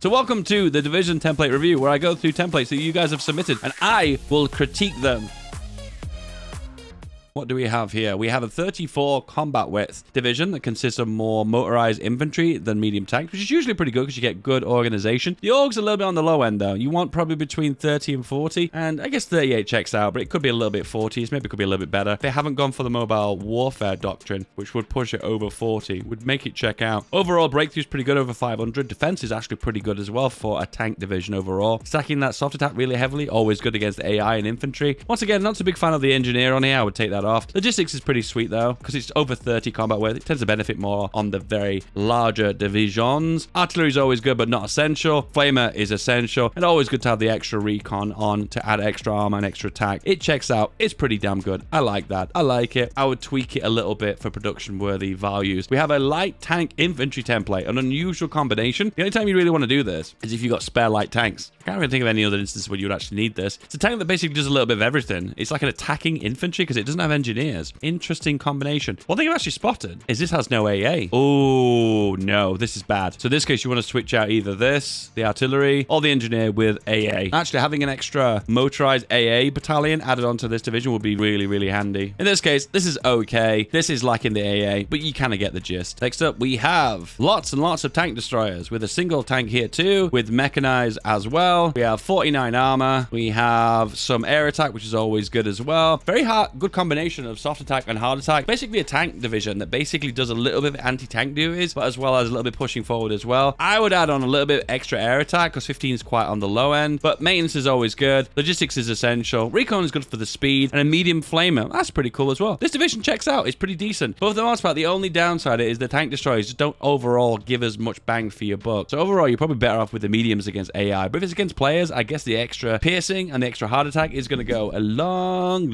So welcome to the Division template review, where I go through templates that you guys have submitted and I will critique them. What do we have here? We have a 34 combat width division that consists of more motorized infantry than medium tanks, which is usually pretty good because you get good organization. The org's a little bit on the low end though. You want probably between 30 and 40, and I guess 38 checks out, but it could be a little bit 40s. Maybe it could be a little bit better. They haven't gone for the mobile warfare doctrine, which would push it over 40, would make it check out. Overall, breakthrough's pretty good, over 500. Defense is actually pretty good as well for a tank division overall. Stacking that soft attack really heavily, always good against AI and infantry. Once again, not so big fan of the engineer on here. I would take that off. Logistics is pretty sweet though, because it's over 30 combat width. It tends to benefit more on the very larger divisions. Artillery is always good, but not essential. Flamer is essential, and always good to have the extra recon on to add extra armor and extra attack. It checks out. It's pretty damn good. I like that. I like it. I would tweak it a little bit for production worthy values. We have a light tank infantry template, an unusual combination. The only time you really want to do this is if you've got spare light tanks. I can't really think of any other instance where you would actually need this. It's a tank that basically does a little bit of everything. It's like an attacking infantry because it doesn't have engineers. Interesting combination. One thing I've actually spotted is this has no AA. Oh, no, this is bad. So in this case, you want to switch out either this, the artillery, or the engineer with AA. Actually, having an extra motorized AA battalion added onto this division would be really, really handy. In this case, this is okay. This is lacking the AA, but you kind of get the gist. Next up, we have lots and lots of tank destroyers with a single tank here too, with mechanized as well. We have 49 armor. We have some air attack, which is always good as well. Very good combination of soft attack and hard attack. Basically a tank division that basically does a little bit of anti-tank duties, but as well as a little bit pushing forward as well. I would add on a little bit extra air attack because 15 is quite on the low end, but maintenance is always good. Logistics is essential. Recon is good for the speed, and a medium flamer. That's pretty cool as well. This division checks out. It's pretty decent. But for the most part, the only downside is the tank destroyers just don't overall give as much bang for your buck. So overall, you're probably better off with the mediums against AI. But if it's against players, I guess the extra piercing and the extra hard attack is going to go a long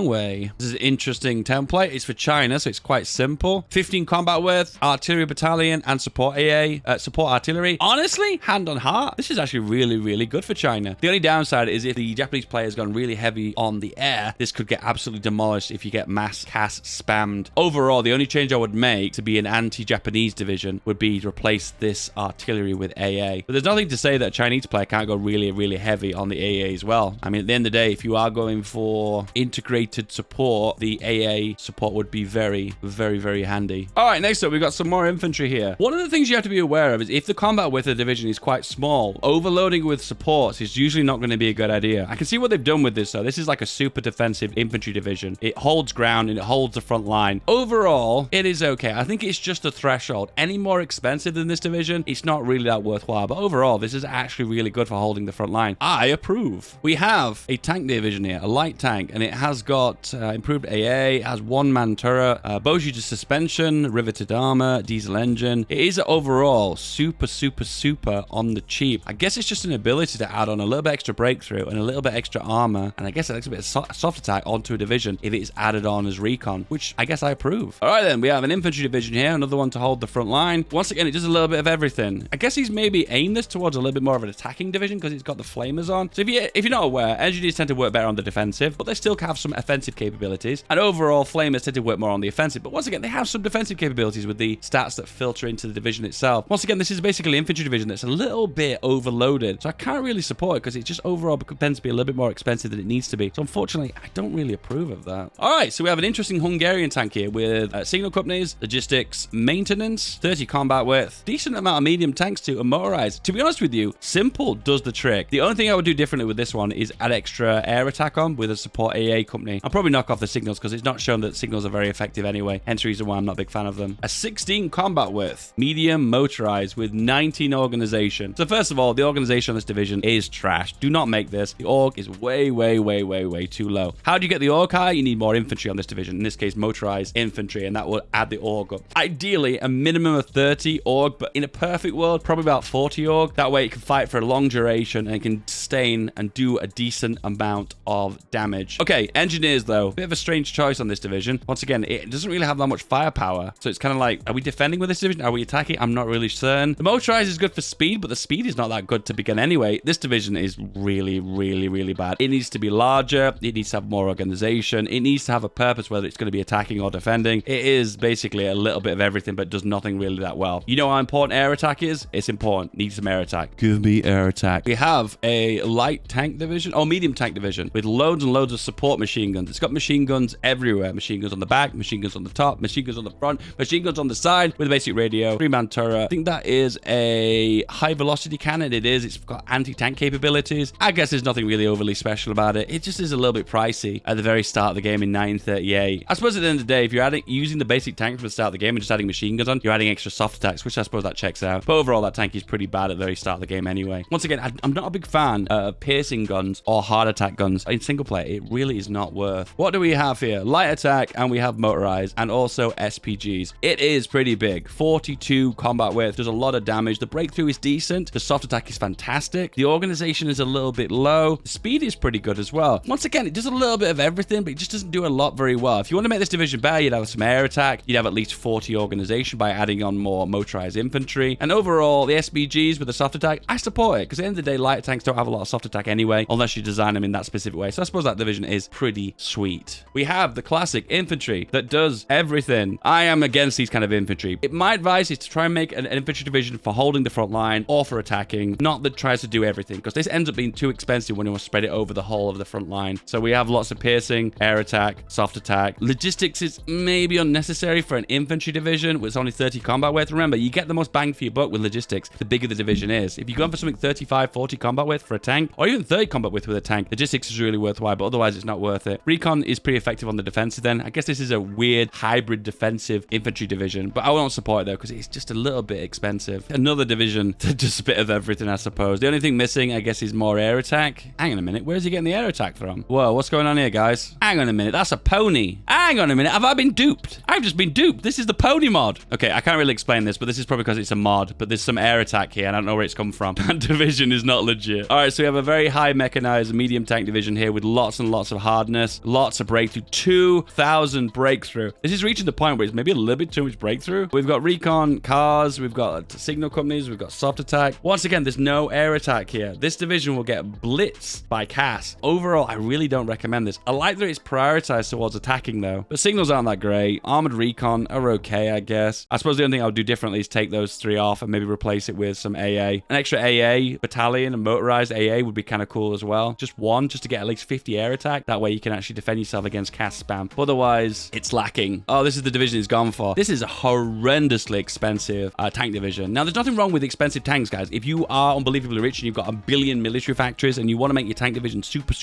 way. This is an interesting template. It's for China, so it's quite simple. 15 combat width, artillery battalion, and support AA, support artillery. Honestly, hand on heart, this is actually really, really good for China. The only downside is if the Japanese player's gone really heavy on the air, this could get absolutely demolished if you get mass cast spammed. Overall, the only change I would make to be an anti-Japanese division would be to replace this artillery with AA. But there's nothing to say that a Chinese player can't go really, really heavy on the AA as well. I mean, at the end of the day, if you are going for integrated support, the AA support would be very, very, very handy. All right, next up, we've got some more infantry here. One of the things you have to be aware of is if the combat width of the division is quite small, overloading with supports is usually not going to be a good idea. I can see what they've done with this, though. This is like a super defensive infantry division. It holds ground and it holds the front line. Overall, it is okay. I think it's just a threshold. Any more expensive than this division, it's not really that worthwhile. But overall, this is actually really good for holding the front line. I approve. We have a tank division here, a light tank, and it has got improved AA. It has one-man turret, Boji to suspension, riveted armor, diesel engine. It is overall super, super, super on the cheap. I guess it's just an ability to add on a little bit extra breakthrough and a little bit extra armor, and I guess a little bit of soft attack onto a division if it is added on as recon, which I guess I approve. All right, then, we have an infantry division here, another one to hold the front line. Once again, it does a little bit of everything. I guess he's maybe aimed this towards a little bit more of an attacking division because it's got the flamers on. So if you're not aware, engineers tend to work better on the defensive, but they still have some offensive capabilities, and overall, flamers tend to work more on the offensive. But once again, they have some defensive capabilities with the stats that filter into the division itself. Once again, this is basically an infantry division that's a little bit overloaded, so I can't really support it because it just overall tends to be a little bit more expensive than it needs to be. So unfortunately, I don't really approve of that. All right, so we have an interesting Hungarian tank here with signal companies, logistics, maintenance, 30 combat width, decent amount of medium tanks too, and motorized. To be honest with you, simple does the trick. The only thing I would do differently with this one is add extra air attack on with a support AA company. I'll probably knock off the signals because it's not shown that signals are very effective anyway, hence the reason why I'm not a big fan of them. A 16 combat width, medium motorized with 19 organization. So first of all, the organization on this division is trash. Do not make this. The org is way, way, way, way, way too low. How do you get the org high? You need more infantry on this division. In this case, motorized infantry, and that will add the org up. Ideally, a minimum of 30 org, but in a perfect world, probably about 40 org. That way it can fight for a long duration and it can sustain and do a decent amount of damage. Okay, engineers though, bit of a strange choice on this division. Once again, it doesn't really have that much firepower, so it's kind of like, are we defending with this division? Are we attacking? I'm not really certain. The motorized is good for speed, but the speed is not that good to begin anyway. This division is really, really, really bad. It needs to be larger. It needs to have more organization. It needs to have a purpose, whether it's going to be attacking or defending. It is basically a little bit of everything, but does nothing really that well. You know how important air attack is? It's important. Needs some air attack. Give me air attack. We have a light tank division, or medium tank division, with loads and loads of support machine guns. It's got machine guns everywhere. Machine guns on the back, machine guns on the top, machine guns on the front, machine guns on the side with a basic radio, 3-man turret. I think that is a high velocity cannon. It is. It's got anti-tank capabilities. I guess there's nothing really overly special about it. It just is a little bit pricey at the very start of the game in 1938. I suppose at the end of the day, if you're using the basic tank from the start of the game and just adding machine guns on, you're adding extra soft attacks, which I suppose that checks out. But overall, that tank is pretty bad at the very start of the game anyway. Once again, I'm not a big fan of piercing guns or hard attack guns in single player. It really is not worth. What do we have here? Light attack, and we have motorized, and also SPGs. It is pretty big. 42 combat width, does a lot of damage. The breakthrough is decent. The soft attack is fantastic. The organization is a little bit low. The speed is pretty good as well. Once again, it does a little bit of everything, but it just doesn't do a lot very well. If you want to make this division better, you'd have some air attack. You'd have at least 40 organization by adding on more motorized infantry. And overall, the SPGs with the soft attack, I support it, because at the end of the day, light tanks don't have a lot of soft attack anyway, unless you design them in that specific way. So I suppose that division is pretty sweet. We have the classic infantry that does everything. I am against these kind of infantry. My advice is to try and make an infantry division for holding the front line or for attacking, not that tries to do everything, because this ends up being too expensive when you want to spread it over the whole of the front line. So we have lots of piercing, air attack, soft attack. Logistics is maybe unnecessary for an infantry division with only 30 combat width. Remember, you get the most bang for your buck with logistics the bigger the division is. If you're going for something 35, 40 combat width for a tank, or even 30 combat width with a tank, logistics is really worthwhile, but otherwise it's not worth it. Recon is pretty effective on the defensive then. I guess this is a weird hybrid defensive infantry division, but I won't support it though, because it's just a little bit expensive. Another division to just a bit of everything, I suppose. The only thing missing, I guess, is more air attack. Hang on a minute. Where's he getting the air attack from? Whoa, what's going on here, guys? Hang on a minute. That's a pony. Hang on a minute. Have I been duped? I've just been duped. This is the pony mod. Okay, I can't really explain this, but this is probably because it's a mod, but there's some air attack here, and I don't know where it's come from. That division is not legit. All right, so we have a very high mechanized medium tank division here with lots and lots of hardness, lots of breakthrough, 2,000 breakthrough. This is reaching the point where it's maybe a little bit too much breakthrough. We've got recon cars, we've got signal companies, we've got soft attack. Once again, there's no air attack here. This division will get blitzed by CAS. Overall, I really don't recommend this. I like that it's prioritized towards attacking though, but signals aren't that great. Armored recon are okay, I guess. I suppose the only thing I would do differently is take those 3 off and maybe replace it with some AA. An extra AA battalion and motorized AA would be kind of cool as well. Just one, just to get at least 50 air attack. That way you can actually defend yourself against CAS spam. Otherwise, it's lacking. Oh, this is the division it's gone for. This is a horrendously expensive tank division. Now, there's nothing wrong with expensive tanks, guys. If you are unbelievably rich and you've got a billion military factories and you want to make your tank division super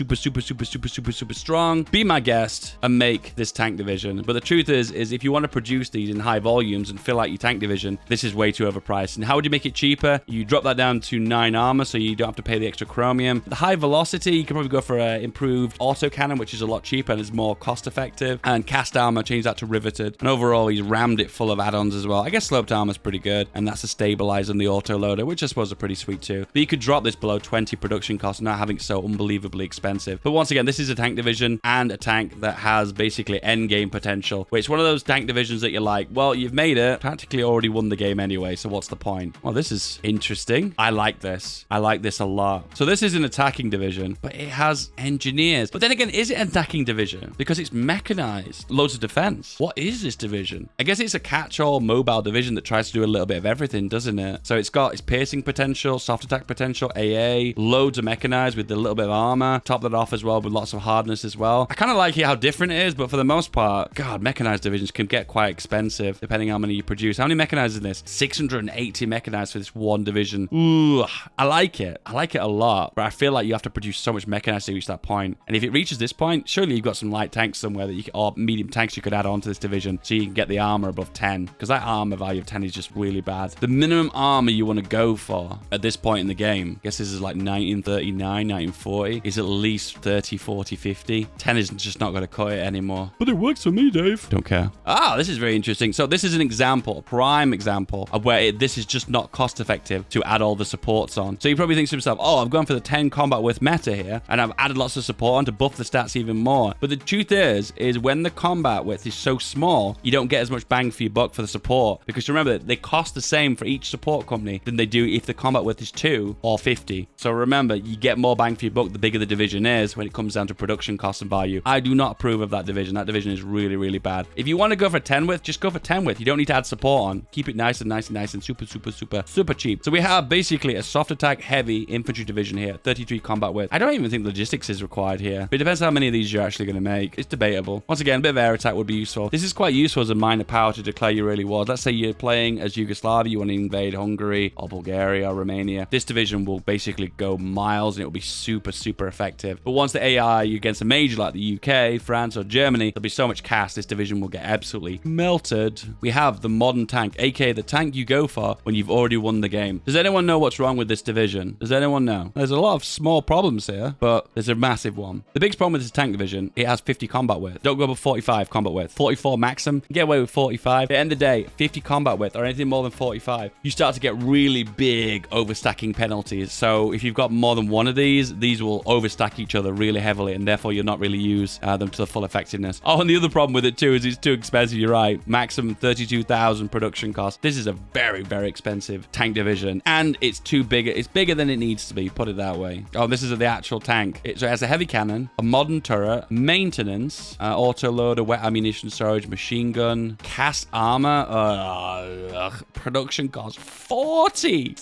strong, be my guest and make this tank division. But the truth is if you want to produce these in high volumes and fill out your tank division, this is way too overpriced. And how would you make it cheaper? You drop that down to 9 armor, so you don't have to pay the extra chromium. The high velocity, you can probably go for an improved auto cannon, which is a lot cheaper and is more cost effective. And cast armor, change that to riveted. And overall, he's rammed it full of add-ons as well. I guess sloped armor is pretty good, and that's a stabilizer and the auto loader, which I suppose are pretty sweet too. But you could drop this below 20 production costs, not having it so unbelievably expensive. But once again, this is a tank division and a tank that has basically end game potential, which is one of those tank divisions that you're like, well, you've made it, practically already won the game anyway, so what's the point? Well, this is interesting. I like this. I like this a lot. So this is an attacking division, but it has engineers. But then again, is it an attacking division? Because it's mechanized. Loads of defense. What is this division? I guess it's a catch-all mobile division that tries to do a little bit of everything, doesn't it? So it's got its piercing potential, soft attack potential, AA, loads of mechanized with a little bit of armor, top that off as well with lots of hardness as well. I kind of like it how different it is, but for the most part, God, mechanized divisions can get quite expensive depending on how many you produce. How many mechanized in this? 680 mechanized for this one division. Ooh, I like it. I like it a lot, but I feel like you have to produce so much mechanized to reach that point. And if it reaches this point, surely you've got some light tanks somewhere that you can, or medium tanks you could add on to this division so you can get the armor above 10, because that armor value of 10 is just really bad. The minimum armor you want to go for at this point in the game, I guess this is like 1939, 1940, is at least 30, 40, 50. 10 is just not going to cut it anymore. But it works for me, Dave. Don't care. Ah, this is very interesting. So this is an example, a prime example of where this is just not cost effective to add all the supports on. So you probably think to yourself, oh, I've gone for the 10 combat width meta here, and I've added lots of support on to buff the stats even more. But the truth is when the combat width is so small, you don't get as much bang for your buck for the support, because remember, they cost the same for each support company than they do if the combat width is 2 or 50. So remember, you get more bang for your buck the bigger the division is when it comes down to production cost and value. I do not approve of that division. That division is really, really bad. If you want to go for 10 width, just go for 10 width. You don't need to add support on. Keep it nice and super cheap. So we have basically a soft attack heavy infantry division here, 33 combat width. I don't even think logistics is required here, but it depends how many of these you're actually going to make. It's debatable. Once again, a bit of air attack would be useful. This is quite useful as a minor power to declare your early wars. Let's say you're playing as Yugoslavia, you want to invade Hungary or Bulgaria or Romania. This division will basically go miles and it will be super effective. But once the AI against a major like the UK, France or Germany, there'll be so much cast, this division will get absolutely melted. We have the modern tank, aka the tank you go for when you've already won the game. Does anyone know what's wrong with this division? Does anyone know? There's a lot of small problems here, but there's a massive one. The biggest problem with this tank division, it has 50 combat width. Don't go above 45 combat width. 44 maximum. Get away with 45. At the end of the day, 50 combat width or anything more than 45, you start to get really big overstacking penalties. So if you've got more than one of these will overstack each other really heavily, and therefore you'll not really use them to the full effectiveness. Oh, and the other problem with it too is it's too expensive. You're right. Maximum 32,000 production cost. This is a very expensive tank division, and it's too big. It's bigger than it needs to be, put it that way. Oh, this is the actual tank. So it has a heavy cannon, a modern turret, maintenance, auto loader, wet ammunition storage, machine gun, cast armor, production cost 40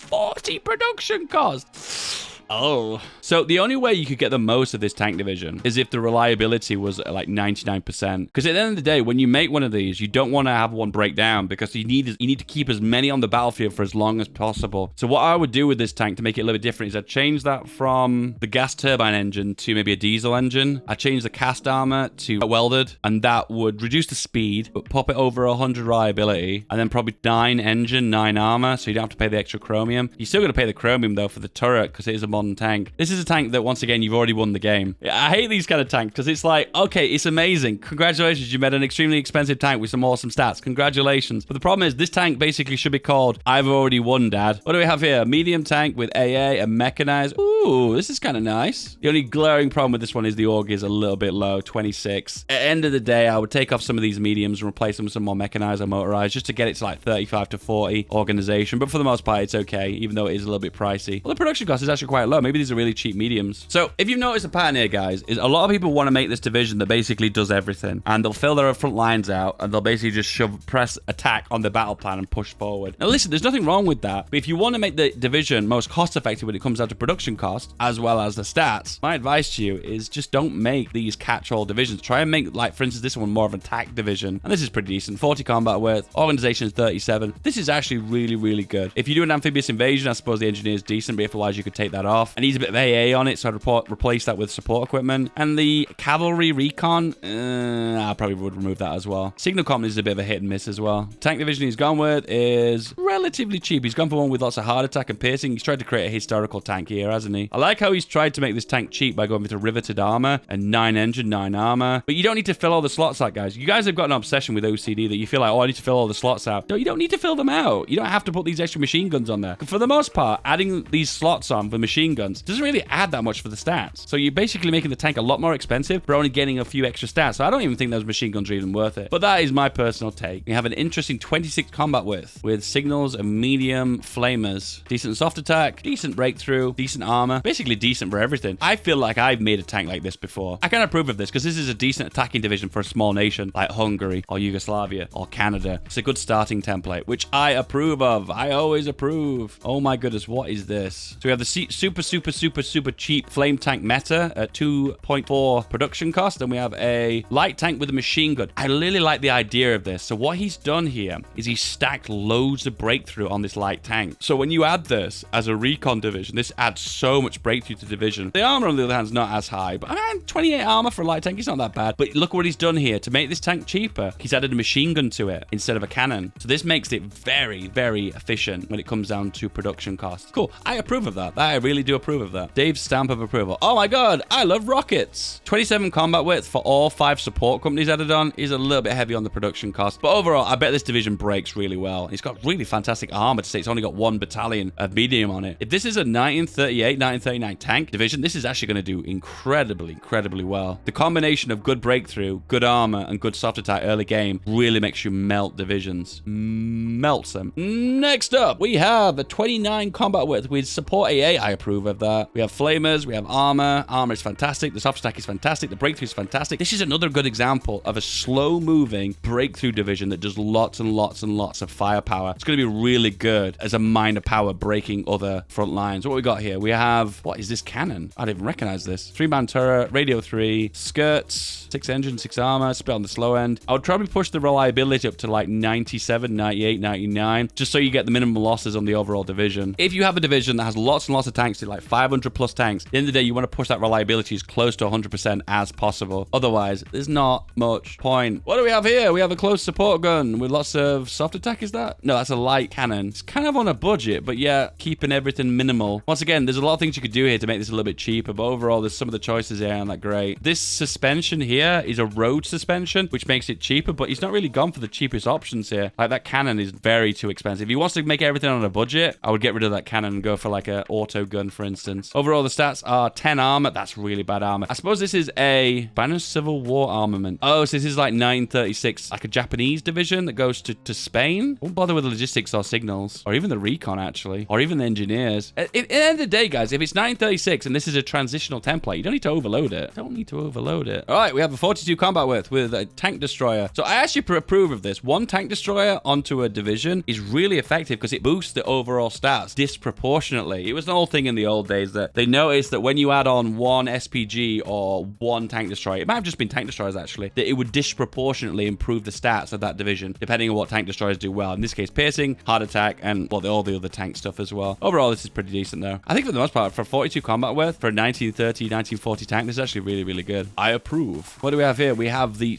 production cost. Oh. So the only way you could get the most of this tank division is if the reliability was like 99%. Because at the end of the day, when you make one of these, you don't want to have one break down, because you need to keep as many on the battlefield for as long as possible. So what I would do with this tank to make it a little bit different is I'd change that from the gas turbine engine to maybe a diesel engine. I'd change the cast armor to welded, and that would reduce the speed, but pop it over 100 reliability, and then probably 9 engine, 9 armor, so you don't have to pay the extra chromium. You're still going to pay the chromium though for the turret, because it is a modern tank. This is a tank that, once again, you've already won the game. I hate these kind of tanks because it's like, okay, it's amazing. Congratulations, you made an extremely expensive tank with some awesome stats. Congratulations. But the problem is, this tank basically should be called, I've already won, Dad. What do we have here? Medium tank with AA and mechanized. Ooh, this is kind of nice. The only glaring problem with this one is the org is a little bit low, 26. At the end of the day, I would take off some of these mediums and replace them with some more mechanized or motorized just to get it to like 35 to 40 organization. But for the most part, it's okay, even though it is a little bit pricey. Well, the production cost is actually quite low. Maybe these are really cheap mediums. So if you've noticed a pattern here, guys, is a lot of people want to make this division that basically does everything, and they'll fill their front lines out and they'll basically just press attack on the battle plan and push forward. Now listen, there's nothing wrong with that, but if you want to make the division most cost effective when it comes down to production cost as well as the stats, my advice to you is just don't make these catch-all divisions. Try and make, like, for instance, this one more of an attack division, and this is pretty decent. 40 combat width, organization is 37. This is actually really good. If you do an amphibious invasion, I suppose the engineer is decent, but otherwise you could take that off. It needs a bit of AA on it, so I'd replace that with support equipment. And the cavalry recon, I probably would remove that as well. Signal company is a bit of a hit and miss as well. Tank division he's gone with is relatively cheap. He's gone for one with lots of hard attack and piercing. He's tried to create a historical tank here, hasn't he? I like how he's tried to make this tank cheap by going with a riveted armor and 9 engine, 9 armor. But you don't need to fill all the slots out, guys. You guys have got an obsession with OCD that you feel like, oh, I need to fill all the slots out. No, you don't need to fill them out. You don't have to put these extra machine guns on there. For the most part, adding these slots on for machine guns doesn't really add that much for the stats. So you're basically making the tank a lot more expensive, but only getting a few extra stats. So I don't even think those machine guns are even worth it. But that is my personal take. We have an interesting 26 combat width with signals and medium flamers. Decent soft attack, decent breakthrough, decent armor, basically decent for everything. I feel like I've made a tank like this before. I can approve of this because this is a decent attacking division for a small nation like Hungary or Yugoslavia or Canada. It's a good starting template, which I approve of. I always approve. Oh my goodness, what is this? So we have the super cheap flame tank meta at 2.4 production cost, and we have a light tank with a machine gun. I really like the idea of this. So what he's done here is he's stacked loads of breakthrough on this light tank. So when you add this as a recon division, this adds so much breakthrough to the division. The armor, on the other hand, is not as high, but 28 armor for a light tank is not that bad. But look what he's done here to make this tank cheaper. He's added a machine gun to it instead of a cannon. So this makes it very efficient when it comes down to production costs. Cool. I approve of that. I really really do approve of that. Dave's stamp of approval. Oh my god, I love rockets. 27 combat width for all 5 support companies added on is a little bit heavy on the production cost. But overall, I bet this division breaks really well. It's got really fantastic armor to say it's only got 1 battalion of medium on it. If this is a 1938, 1939 tank division, this is actually going to do incredibly well. The combination of good breakthrough, good armor, and good soft attack early game really makes you melt divisions. Melts them. Next up, we have a 29 combat width with support AA. I approve of that. We have flamers, we have armor. Armor is fantastic. The soft attack is fantastic. The breakthrough is fantastic. This is another good example of a slow-moving breakthrough division that does lots and lots and lots of firepower. It's going to be really good as a minor power breaking other front lines. What we got here? We have, what is this cannon? I didn't even recognize this. 3-man turret, radio 3, skirts, 6 engine, 6 armor, split on the slow end. I would probably push the reliability up to like 97, 98, 99, just so you get the minimum losses on the overall division. If you have a division that has lots and lots of tanks, like 500 plus tanks, at the end of the day, you want to push that reliability as close to 100% as possible. Otherwise, there's not much point. What do we have here? We have a close support gun with lots of soft attack, is that? No, that's a light cannon. It's kind of on a budget, but yeah, keeping everything minimal. Once again, there's a lot of things you could do here to make this a little bit cheaper, but overall, there's some of the choices here aren't that great. This suspension here is a road suspension, which makes it cheaper, but he's not really gone for the cheapest options here. Like, that cannon is very too expensive. If he wants to make everything on a budget, I would get rid of that cannon and go for like a auto gun, for instance. Overall, the stats are 10 armor. That's really bad armor. I suppose this is a Spanish Civil War armament. Oh, so this is like 936, like a Japanese division that goes to Spain. Won't bother with the logistics or signals, or even the recon, actually, or even the engineers. At the end of the day, guys, if it's 936 and this is a transitional template, you don't need to overload it. Don't need to overload it. All right, we have a 42 combat width with a tank destroyer. So I actually approve of this. 1 tank destroyer onto a division is really effective because it boosts the overall stats disproportionately. It was an old thing in the old days that they noticed that when you add on 1 SPG or 1 tank destroyer, it might have just been tank destroyers actually, that it would disproportionately improve the stats of that division, depending on what tank destroyers do well. In this case, piercing, hard attack, and well, all the other tank stuff as well. Overall, this is pretty decent though. I think for the most part, for 42 combat width, for a 1930, 1940 tank, this is actually really good. I approve. What do we have here? We have the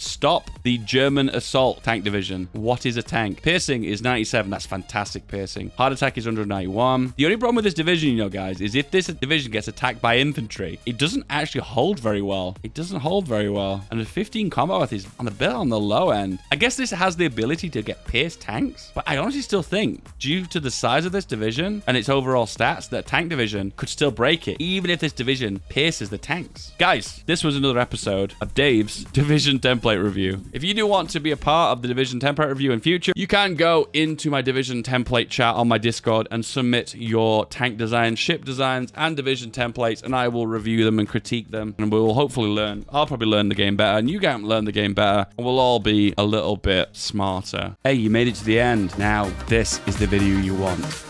German assault tank division. What is a tank? Piercing is 97. That's fantastic piercing. Hard attack is 191. The only problem with this division, you know, guys, is if this division gets attacked by infantry, it doesn't actually hold very well. It doesn't hold very well. And the 15 combat width is on the low end. I guess this has the ability to get pierced tanks, but I honestly still think, due to the size of this division and its overall stats, that tank division could still break it, even if this division pierces the tanks. Guys, this was another episode of Dave's Division Template Review. If you do want to be a part of the Division Template Review in future, you can go into my Division Template chat on my Discord and submit your tank designs, ship designs, and division templates, and I will review them and critique them, and we will hopefully learn. I'll probably learn the game better, and you can learn the game better, and we'll all be a little bit smarter. Hey, you made it to the end. Now, this is the video you want.